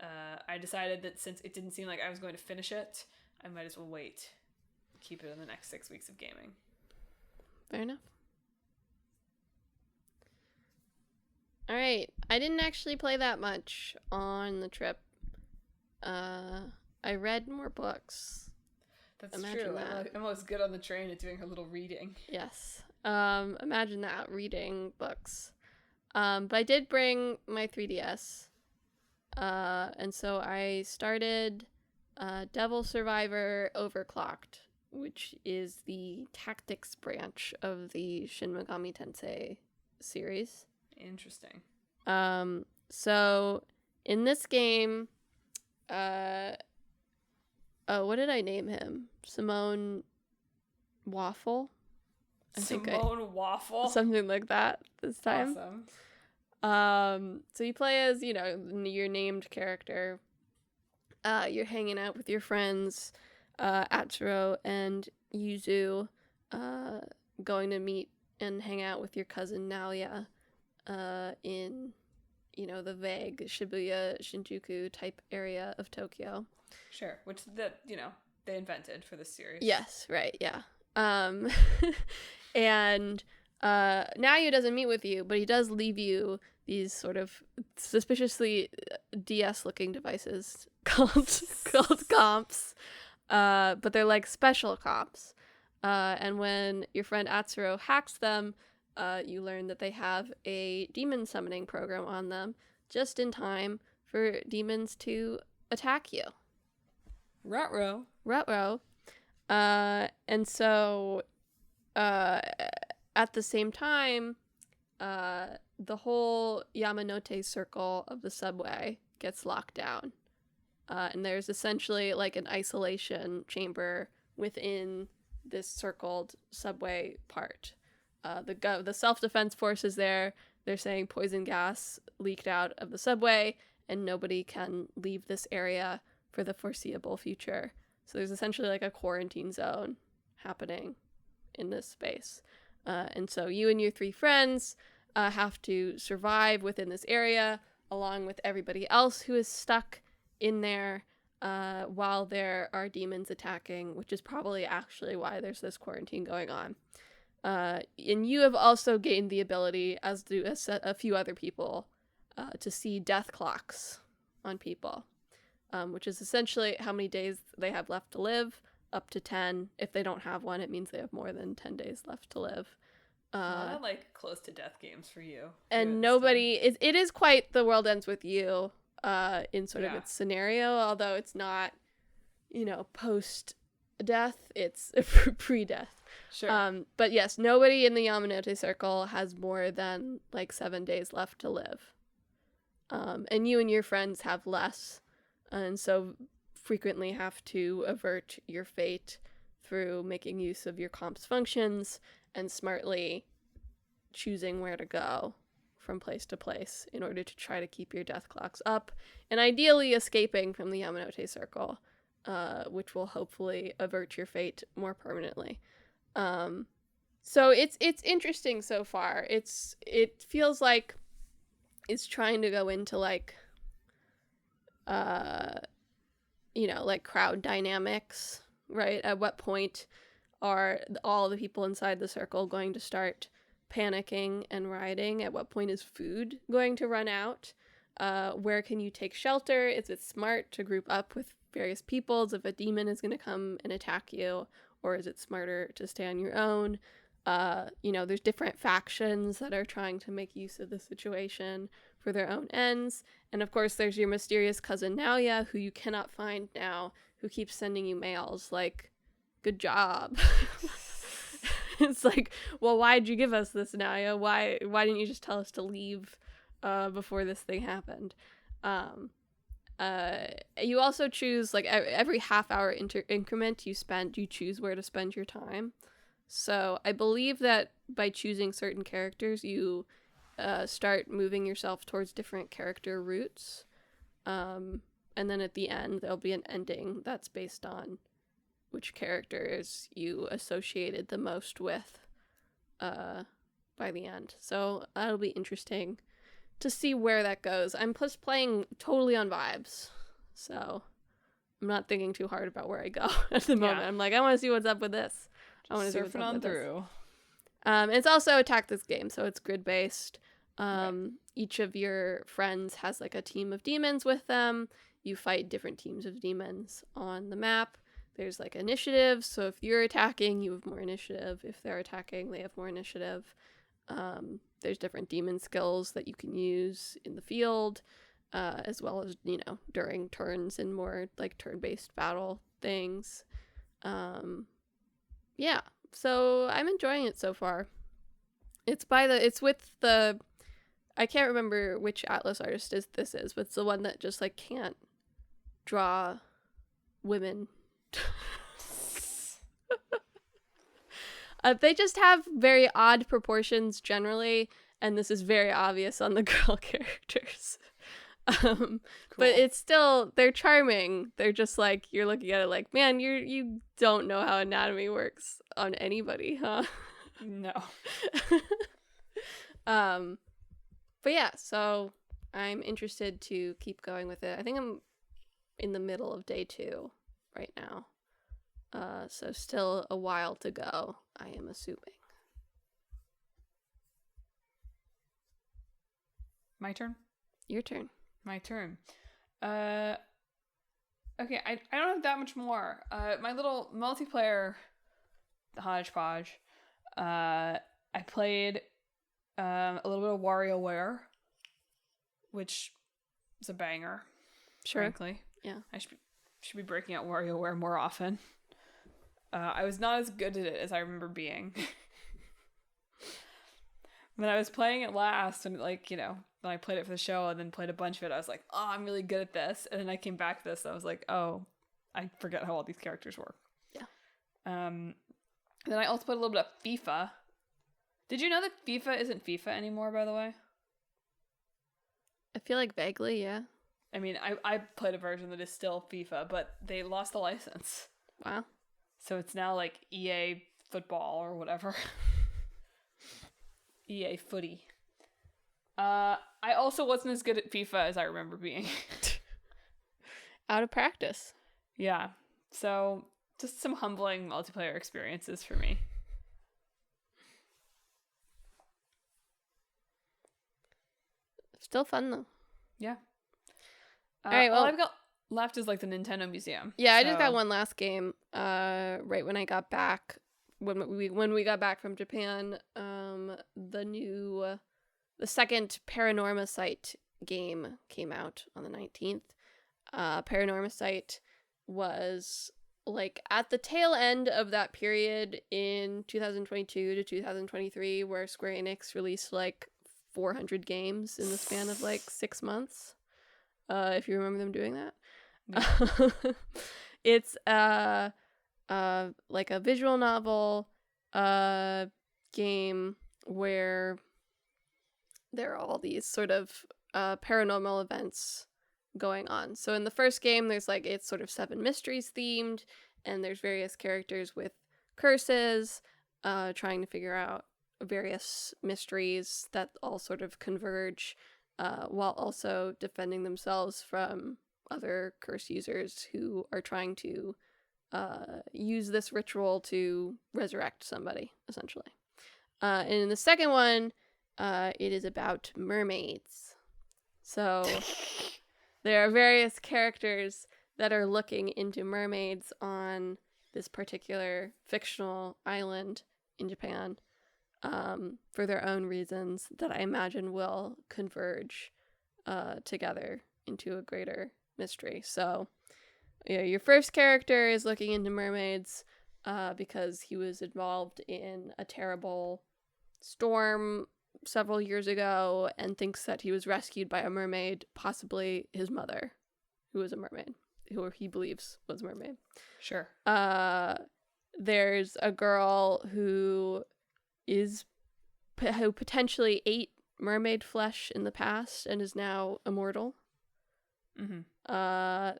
I decided that since it didn't seem like I was going to finish it, I might as well wait. Keep it in the next 6 weeks of gaming. Fair enough. All right. I didn't actually play that much on the trip. I read more books. That's Imagine true. that. Emma's good on the train at doing her little reading. Yes. Imagine that, reading books. But I did bring my 3DS. And so I started Devil Survivor Overclocked, which is the tactics branch of the Shin Megami Tensei series. Interesting. So in this game, what did I name him? Simone Waffle? Waffle? Something like that this time. Awesome. So you play as, your named character. You're hanging out with your friends, Atsuro and Yuzu, going to meet and hang out with your cousin Naoya, in, the vague Shibuya, Shinjuku type area of Tokyo. Sure, which they invented for this series. Yes, right, yeah. And Naoya doesn't meet with you, but he does leave you these sort of suspiciously DS-looking devices called comps, but they're like special comps. And when your friend Atsuro hacks them, you learn that they have a demon summoning program on them just in time for demons to attack you. Ruh-roh. And so, at the same time, the whole Yamanote circle of the subway gets locked down. And there's essentially like an isolation chamber within this circled subway part. The self-defense force is there. They're saying poison gas leaked out of the subway and nobody can leave this area for the foreseeable future. So there's essentially like a quarantine zone happening in this space. And so you and your 3 friends have to survive within this area along with everybody else who is stuck in there while there are demons attacking, which is probably actually why there's this quarantine going on. And you have also gained the ability, as do a few other people, to see death clocks on people, which is essentially how many days they have left to live, up to 10. If they don't have one, it means they have more than 10 days left to live. Not like close to death games for you. And nobody... It is quite the world ends with you in sort of its scenario, although it's not, post-death, it's pre-death. Sure. But yes, nobody in the Yamanote circle has more than like 7 days left to live. And you and your friends have less. And so frequently have to avert your fate through making use of your comp's functions and smartly choosing where to go from place to place in order to try to keep your death clocks up, and ideally escaping from the Yamanote Circle, which will hopefully avert your fate more permanently. So it's interesting so far. It feels like it's trying to go into like like crowd dynamics, right? At what point are all the people inside the circle going to start panicking and rioting? At what point is food going to run out? Where can you take shelter? Is it smart to group up with various peoples if a demon is going to come and attack you? Or is it smarter to stay on your own? There's different factions that are trying to make use of the situation for their own ends. And of course, there's your mysterious cousin Naoya, who you cannot find now, who keeps sending you mails like, good job. It's like, well, why'd you give us this, Naoya? Why didn't you just tell us to leave before this thing happened? You also choose, like, every half-hour increment you choose where to spend your time. So I believe that by choosing certain characters, you start moving yourself towards different character routes. And then at the end, there'll be an ending that's based on which characters you associated the most with by the end. So that'll be interesting to see where that goes. I'm just playing totally on vibes. So I'm not thinking too hard about where I go at the moment. I'm like, I want to see what's up with this. I want to see what's up with through. It's also a tactics game, so it's grid based. Right. Each of your friends has like a team of demons with them. You fight different teams of demons on the map. There's like initiatives, so if you're attacking, you have more initiative. If they're attacking, they have more initiative. There's different demon skills that you can use in the field, as well as, during turns and more like turn-based battle things. Yeah, so I'm enjoying it so far. It's with the, I can't remember which Atlas artist this is, but it's the one that just like can't draw women. They just have very odd proportions generally, and this is very obvious on the girl characters. Cool. But it's still, they're charming. They're just like, you're looking at it like, man, you don't know how anatomy works on anybody, huh? No. But yeah, so I'm interested to keep going with it. I think I'm in the middle of day 2 right now. So still a while to go, I am assuming. My turn? Your turn. My turn. Okay, I don't have that much more. My little multiplayer hodgepodge. I played a little bit of WarioWare, which is a banger. Sure. Frankly. Yeah. I should be breaking out WarioWare more often. I was not as good at it as I remember being. When I was playing it last, and when I played it for the show and then played a bunch of it, I was like, oh, I'm really good at this. And then I came back to this, and I was like, oh, I forget how all these characters work. Yeah. Then I also played a little bit of FIFA. Did you know that FIFA isn't FIFA anymore, by the way? I feel like vaguely, yeah. I mean, I played a version that is still FIFA, but they lost the license. Wow. So it's now like EA football or whatever. EA footy. I also wasn't as good at FIFA as I remember being. Out of practice. Yeah. So just some humbling multiplayer experiences for me. Still fun though. Yeah. All right, well, all I've got left is like the Nintendo Museum. Yeah, I just got one last game. Right when I got back, when we got back from Japan, the second Paranorma Site game came out on the 19th. Paranorma Site was like at the tail end of that period in 2022 to 2023 where Square Enix released like 400 games in the span of like 6 months. If you remember them doing that. Yeah. It's like a visual novel game where there are all these sort of paranormal events going on. So in the first game, there's like, it's sort of Seven Mysteries themed, and there's various characters with curses trying to figure out various mysteries that all sort of converge while also defending themselves from other curse users who are trying to use this ritual to resurrect somebody, essentially. And in the second one, it is about mermaids. So there are various characters that are looking into mermaids on this particular fictional island in Japan for their own reasons that I imagine will converge together into a greater mystery. So, your first character is looking into mermaids because he was involved in a terrible storm several years ago and thinks that he was rescued by a mermaid, possibly his mother, who was a mermaid, who he believes was a mermaid. Sure. There's a girl who potentially ate mermaid flesh in the past and is now immortal. Mm-hmm.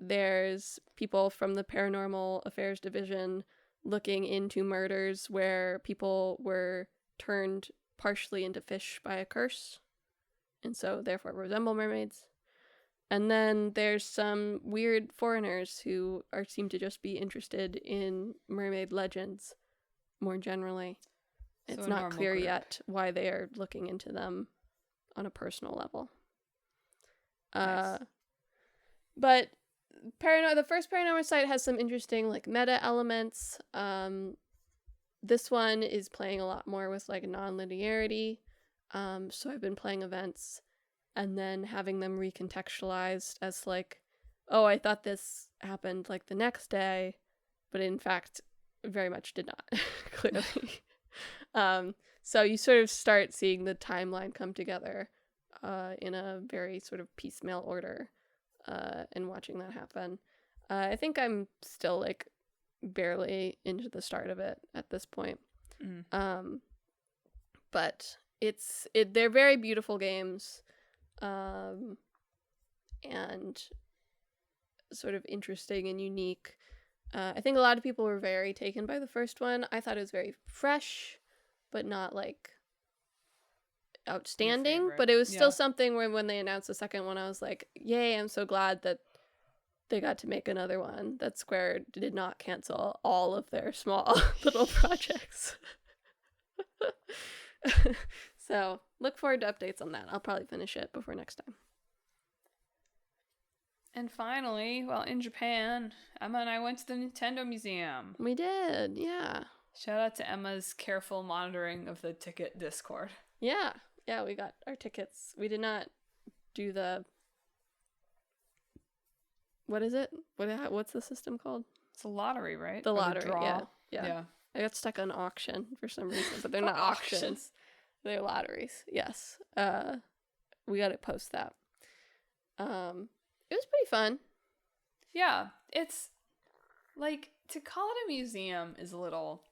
There's people from the Paranormal Affairs Division looking into murders where people were turned partially into fish by a curse, and so therefore resemble mermaids. And then there's some weird foreigners who seem to just be interested in mermaid legends more generally. It's not clear yet why they are looking into them on a personal level. Nice. But the first Paranormal site has some interesting like meta elements. This one is playing a lot more with like non-linearity. So I've been playing events and then having them recontextualized as like, oh, I thought this happened like the next day, but in fact very much did not, clearly. So you sort of start seeing the timeline come together in a very sort of piecemeal order and watching that happen. I think I'm still like barely into the start of it at this point. But they're very beautiful games and sort of interesting and unique. I think a lot of people were very taken by the first one. I thought it was very fresh, but not like outstanding. But it was still something where when they announced the second one, I was like, yay, I'm so glad that they got to make another one, that Square did not cancel all of their small little projects. So look forward to updates on that. I'll probably finish it before next time. And finally, well, in Japan, Emma and I went to the Nintendo Museum. We did, yeah. Shout out to Emma's careful monitoring of the ticket Discord. Yeah, we got our tickets. We did not do the... What is it? What's the system called? It's a lottery, right? The lottery, draw. Yeah. I got stuck on auction for some reason, but they're not auctions. They're lotteries, yes. We got to post that. It was pretty fun. Yeah, it's like, to call it a museum is a little...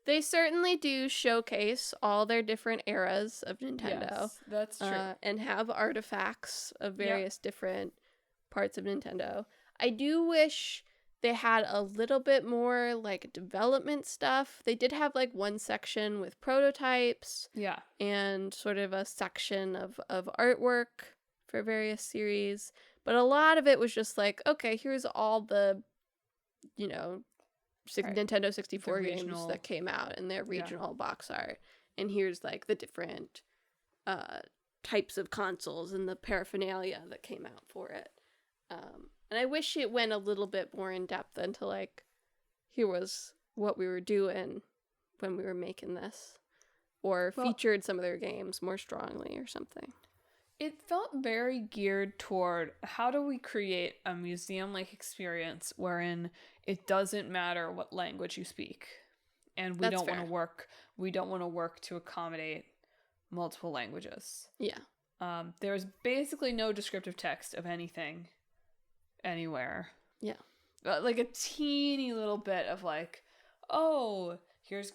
They certainly do showcase all their different eras of Nintendo. Yes, that's true. And have artifacts of various different parts of Nintendo. I do wish they had a little bit more like development stuff. They did have like one section with prototypes. Yeah. And sort of a section of artwork for various series. But a lot of it was just like, okay, here's all the, Nintendo 64 games that came out and their regional box art. And here's like the different types of consoles and the paraphernalia that came out for it. And I wish it went a little bit more in depth into like, here was what we were doing when we were making this. Or featured some of their games more strongly or something. It felt very geared toward how do we create a museum-like experience wherein it doesn't matter what language you speak. And we don't want to work to accommodate multiple languages. Yeah. There's basically no descriptive text of anything anywhere. Yeah. But like a teeny little bit of like, oh, here's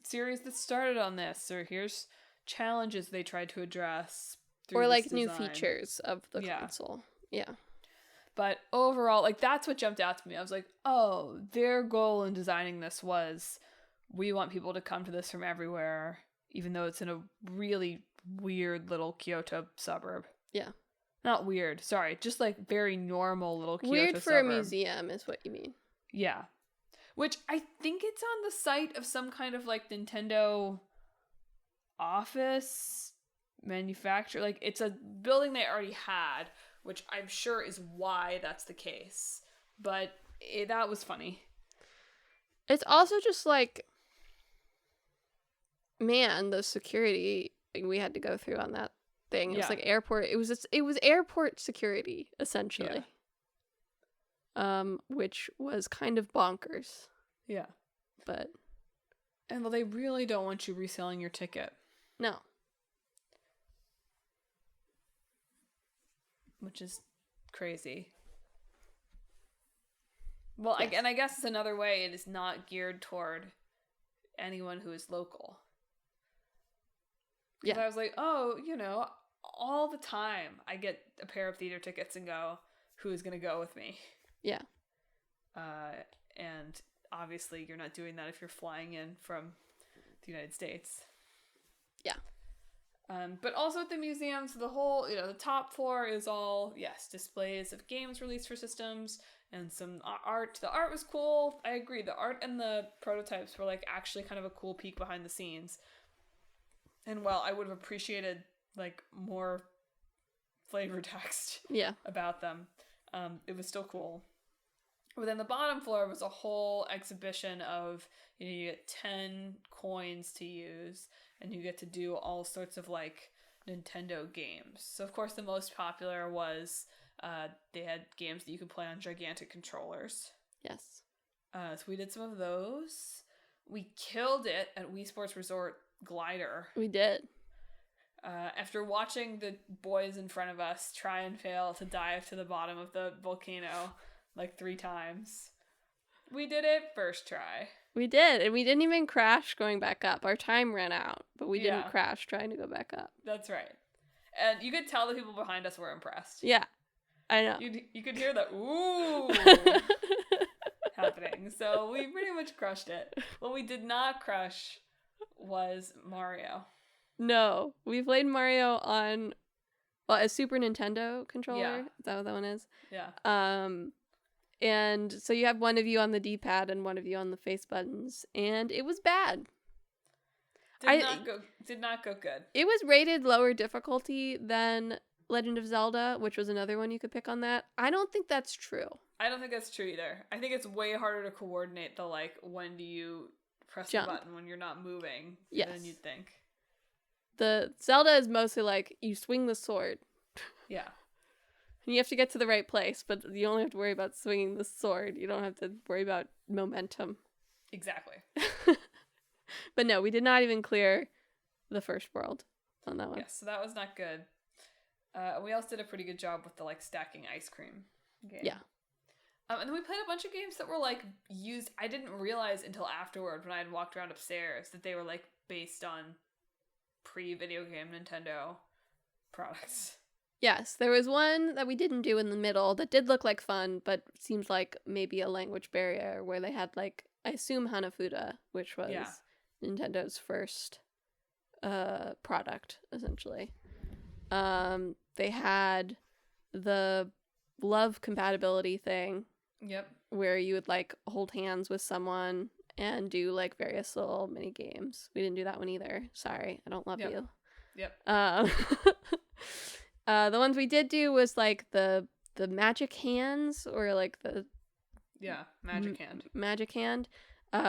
series that started on this, or here's challenges they tried to address through Or this like new design. features of the Yeah. console. Yeah. But overall, like that's what jumped out to me. I was like, oh, their goal in designing this was we want people to come to this from everywhere, even though it's in a really weird little Kyoto suburb. Yeah. Not weird, sorry, just like very normal little Kyoto Weird for suburb. a museum is what you mean. Yeah. Which I think it's on the site of some kind of like Nintendo office manufacturer. Like it's a building they already had, which I'm sure is why that's the case. But that was funny. It's also just like, man, the security we had to go through on that thing. It was like airport. It was airport security essentially. Which was kind of bonkers. Yeah. But and well, they really don't want you reselling your ticket. No. Which is crazy. Well, yes. I guess it's another way it is not geared toward anyone who is local. Because I was like, oh, all the time I get a pair of theater tickets and go, who's going to go with me? Yeah. And obviously you're not doing that if you're flying in from the United States. Yeah. But also at the museums, the whole, the top floor is all, displays of games released for systems and some art. The art was cool. I agree. The art and the prototypes were like actually kind of a cool peek behind the scenes. And while I would have appreciated like more flavor text about them, it was still cool. But then the bottom floor was a whole exhibition of, you get 10 coins to use, and you get to do all sorts of, like, Nintendo games. So, of course, the most popular was, they had games that you could play on gigantic controllers. Yes. So we did some of those. We killed it at Wii Sports Resort Glider. We did. After watching the boys in front of us try and fail to dive to the bottom of the volcano like 3 times, we did it first try. We did, and we didn't even crash going back up. Our time ran out, but we didn't crash trying to go back up. That's right. And you could tell the people behind us were impressed. Yeah, I know. You could hear the ooh happening. So we pretty much crushed it. What we did not crush was Mario. No, we played Mario on a Super Nintendo controller. Yeah. Is that what that one is? Yeah. And so you have one of you on the D-pad and one of you on the face buttons, and it was bad. Did not go good. It was rated lower difficulty than Legend of Zelda, which was another one you could pick on that. I don't think that's true. I don't think that's true either. I think it's way harder to coordinate the, like, when do you press the button when you're not moving than you'd think. The Zelda is mostly like, you swing the sword. Yeah. And you have to get to the right place, but you only have to worry about swinging the sword. You don't have to worry about momentum. Exactly. But no, we did not even clear the first world on that one. Yes, so that was not good. We also did a pretty good job with the, like, stacking ice cream game. Yeah. And then we played a bunch of games that were, like, used... I didn't realize until afterward when I had walked around upstairs that they were, like, based on pre-video game Nintendo products. Yes, there was one that we didn't do in the middle that did look like fun, but seems like maybe a language barrier where they had, like, I assume Hanafuda, which was Nintendo's first product, essentially. They had the love compatibility thing. Yep. Where you would, like, hold hands with someone and do, like, various little mini games. We didn't do that one either. Sorry, I don't love you. Yep. The ones we did do was, like, the magic hands, or, like, the... Yeah, magic hand. Magic hand,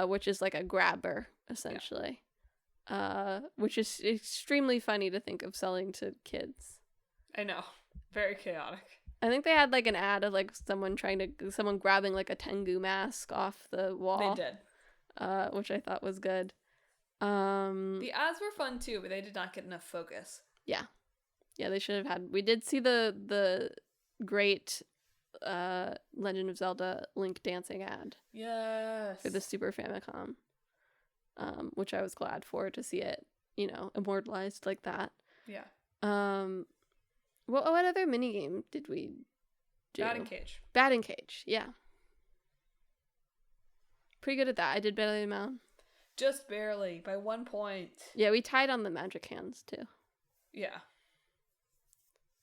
which is, like, a grabber, essentially. Yeah. Which is extremely funny to think of selling to kids. I know. Very chaotic. I think they had, like, an ad of, like, someone grabbing, like, a Tengu mask off the wall. They did. Which I thought was good. The ads were fun, too, but they did not get enough focus. Yeah. Yeah, they should have had... We did see the great Legend of Zelda Link dancing ad Yes. for the Super Famicom, which I was glad for, to see it, immortalized like that. Yeah. What other minigame did we do? Batting cage. Batting cage, yeah. Pretty good at that. I did better than Mount. Just barely, by 1 point. Yeah, we tied on the magic hands, too. Yeah.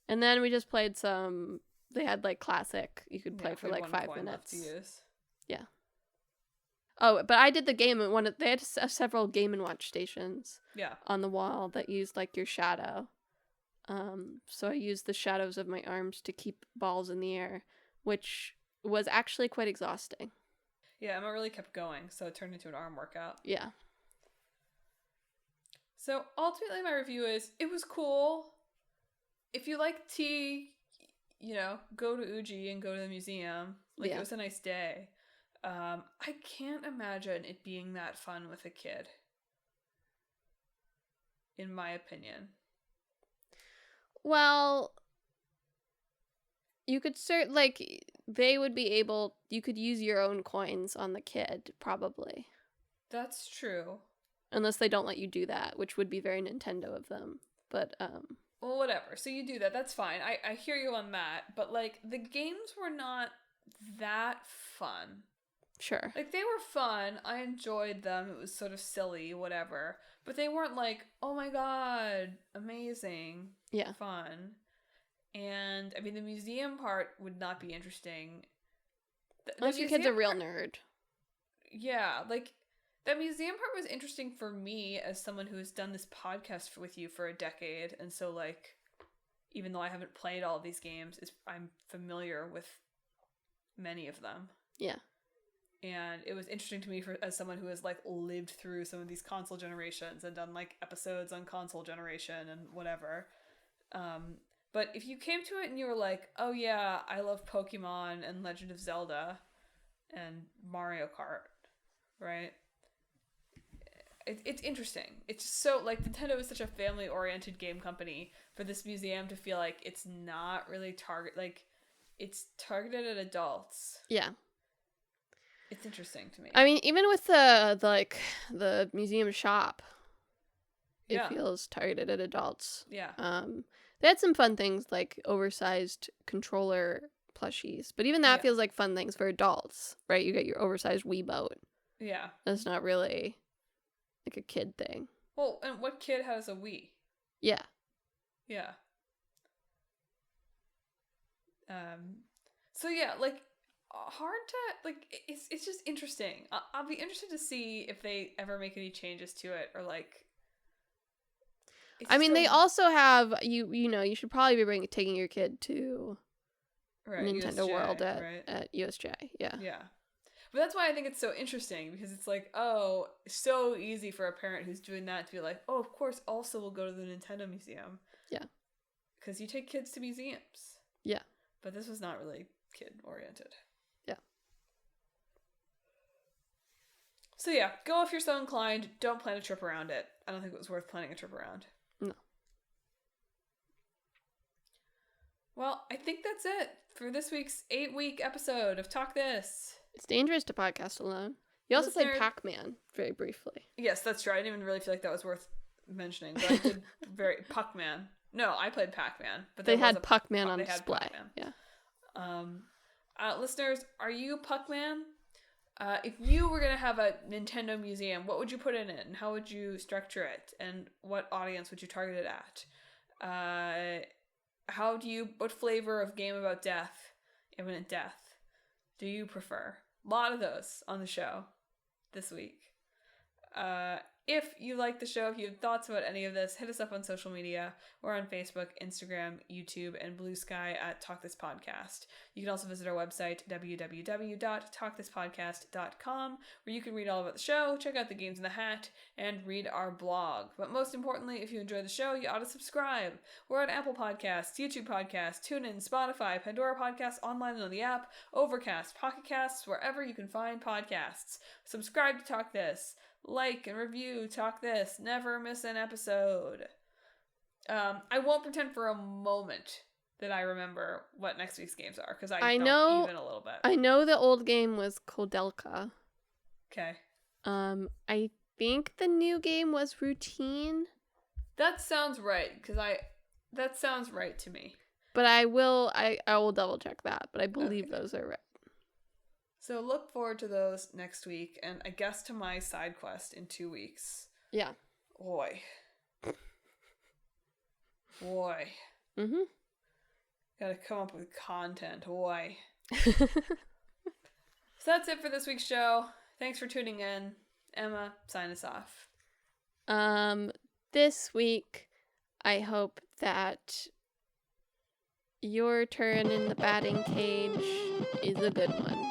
And then we just played some... They had, like, classic. You could play for, like, 5 minutes. Left to use. Yeah. Oh, but I did the game at one of... They had several Game & Watch stations. Yeah. On the wall that used, like, your shadow. So I used the shadows of my arms to keep balls in the air, which was actually quite exhausting. Yeah, Emma really kept going, so it turned into an arm workout. Yeah. So ultimately my review is, it was cool. If you like tea, go to Uji and go to the museum. Like, It was a nice day. I can't imagine it being that fun with a kid. In my opinion. Well, you could they would be able, you could use your own coins on the kid, probably. That's true. Unless they don't let you do that, which would be very Nintendo of them. But, well, whatever. So you do that. That's fine. I hear you on that. But, like, the games were not that fun. Sure. Like, they were fun. I enjoyed them. It was sort of silly, whatever. But they weren't like, oh my god, amazing. Yeah. Fun. And, I mean, the museum part would not be interesting. Unless your kid's a real nerd. Yeah, like, the museum part was interesting for me as someone who has done this podcast with you for a decade. And so, like, even though I haven't played all of these games, I'm familiar with many of them. Yeah. And it was interesting to me as someone who has, like, lived through some of these console generations and done, like, episodes on console generation and whatever. But if you came to it and you were like, oh yeah, I love Pokemon and Legend of Zelda and Mario Kart, right? It's interesting. It's just so, like, Nintendo is such a family-oriented game company. For this museum to feel like it's not really it's targeted at adults. Yeah. It's interesting to me. I mean, even with the museum shop, it feels targeted at adults. Yeah. They had some fun things like oversized controller plushies, but even that feels like fun things for adults, right? You get your oversized Wii boat. Yeah. That's not really like a kid thing. Well, and what kid has a Wii? Yeah. Yeah. So yeah, like, hard to, like, it's just interesting. I'll be interested to see if they ever make any changes to it, or, like, I mean, they also have, you should probably be taking your kid to Nintendo USJ, World at USJ. Yeah. Yeah. But that's why I think it's so interesting, because it's like, oh, so easy for a parent who's doing that to be like, oh, of course, also we'll go to the Nintendo Museum. Yeah. Because you take kids to museums. Yeah. But this was not really kid-oriented. Yeah. So yeah, go if you're so inclined. Don't plan a trip around it. I don't think it was worth planning a trip around. No. Well, I think that's it for this week's 8-week episode of Talk This. It's dangerous to podcast alone. You also played Pac-Man very briefly. Yes, that's true. I didn't even really feel like that was worth mentioning, but I did Pac-Man. No, I played Pac-Man, but they had Pac-Man on display. Pac-Man. Yeah. Listeners, are you Pac-Man? If you were gonna have a Nintendo museum, what would you put in it, and how would you structure it, and what audience would you target it at? What flavor of game about death, imminent death, do you prefer? A lot of those on the show this week. If you like the show, if you have thoughts about any of this, hit us up on social media. We're on Facebook, Instagram, YouTube, and Blue Sky at Talk This Podcast. You can also visit our website, www.talkthispodcast.com, where you can read all about the show, check out the games in the hat, and read our blog. But most importantly, if you enjoy the show, you ought to subscribe. We're on Apple Podcasts, YouTube Podcasts, TuneIn, Spotify, Pandora Podcasts, online and on the app, Overcast, Pocket Casts, wherever you can find podcasts. Subscribe to Talk This. Like and review Talk This. Never miss an episode. I won't pretend for a moment that I remember what next week's games are, because I I don't know- even a little bit. I know the old game was Kodelka. Okay. I think the new game was Routine, That sounds right, that sounds right to me. but I will double check that, but I believe those are right. So look forward to those next week, and I guess to my side quest in 2 weeks. Yeah. Boy. Mm-hmm. Gotta come up with content. Boy. So that's it for this week's show. Thanks for tuning in. Emma, sign us off. This week, I hope that your turn in the batting cage is a good one.